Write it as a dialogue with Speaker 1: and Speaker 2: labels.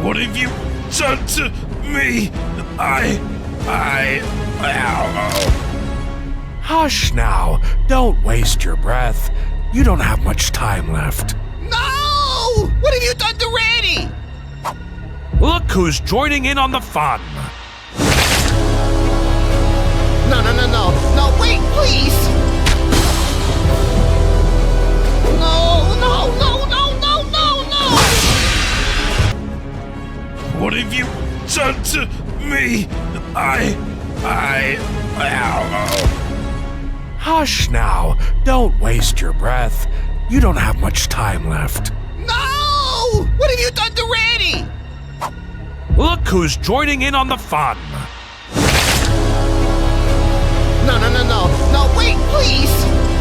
Speaker 1: What have you done to me?
Speaker 2: Hush now. Don't waste your breath. You don't have much time left.
Speaker 3: No! What have you done to Randy?
Speaker 2: Look who's joining in on the fun.
Speaker 3: No, wait, please! No!
Speaker 1: What have you done to me?
Speaker 2: Hush now. Don't waste your breath. You don't have much time left.
Speaker 3: No! What have you done to Randy?
Speaker 2: Look who's joining in on the fun.
Speaker 3: No, wait, please!